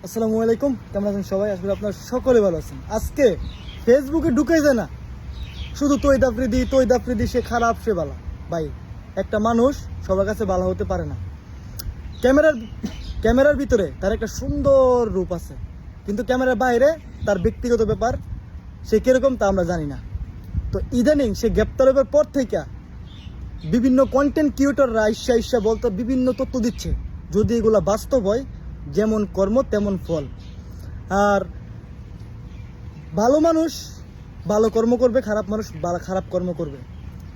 আসসালামু আলাইকুম, কেমন আছেন সবাই? আসলে আপনার সকলে ভালো আছেন। আজকে ফেসবুকে ঢুকে যায় না, শুধু তৈদ আফ্রিদি, সে খারাপ সে ভালো। ভাই, একটা মানুষ সবার কাছে ভালো হতে পারে না। ক্যামেরার ক্যামেরার ভিতরে তার একটা সুন্দর রূপ আছে, কিন্তু ক্যামেরার বাইরে তার ব্যক্তিগত ব্যাপার সে কিরকম তা আমরা জানি না। তো ইদানিং সে গ্রেপ্তার হবার পর থেকে বিভিন্ন কন্টেন্ট ক্রিয়েটররা ঈর্ষা বলতে বিভিন্ন তথ্য দিচ্ছে, যদি এগুলা বাস্তব হয়, যেমন কর্ম তেমন ফল। আর ভালো মানুষ ভালো কর্ম করবে, খারাপ মানুষ খারাপ কর্ম করবে।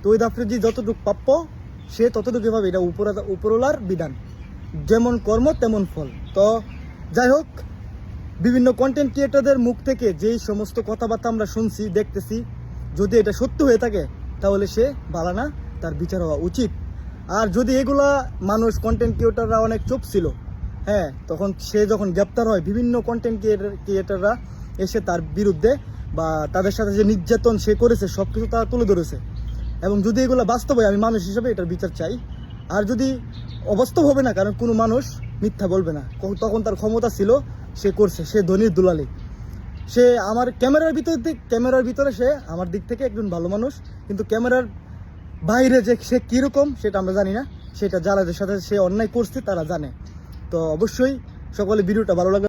তৈদ আফ্রিদি যতটুকু প্রাপ্য সে ততটুকু ভাবে, এটা উপরওয়ালার বিধান, যেমন কর্ম তেমন ফল। তো যাই হোক, বিভিন্ন কন্টেন্ট ক্রিয়েটরদের মুখ থেকে যেই সমস্ত কথাবার্তা আমরা শুনছি দেখতেছি, যদি এটা সত্য হয়ে থাকে তাহলে সে ভালো না, তার বিচার হওয়া উচিত। আর যদি এগুলা মানুষ কন্টেন্ট ক্রিয়েটররা অনেক চুপ ছিল, হ্যাঁ, তখন সে যখন গ্রেপ্তার হয় বিভিন্ন কন্টেন্ট ক্রিয়েটররা এসে তার বিরুদ্ধে বা তাদের সাথে যে নির্যাতন সে করেছে সব কিছু তারা তুলে ধরেছে। এবং যদি এগুলো বাস্তব হয়, আমি মানুষ হিসেবে এটার বিচার চাই। আর যদি অবাস্তব হবে না, কারণ কোনো মানুষ মিথ্যা বলবে না, তখন তার ক্ষমতা ছিল, সে করছে, সে ধনীর দুলালি। সে আমার ক্যামেরার ভিতরে সে আমার দিক থেকে একজন ভালো মানুষ, কিন্তু ক্যামেরার বাইরে যে সে কীরকম সেটা আমরা জানি না। সেটা যারা সাথে সে অন্যায় করছে তারা জানে। তো অবশ্যই সকলে ভিডিওটা ভালো লাগবে।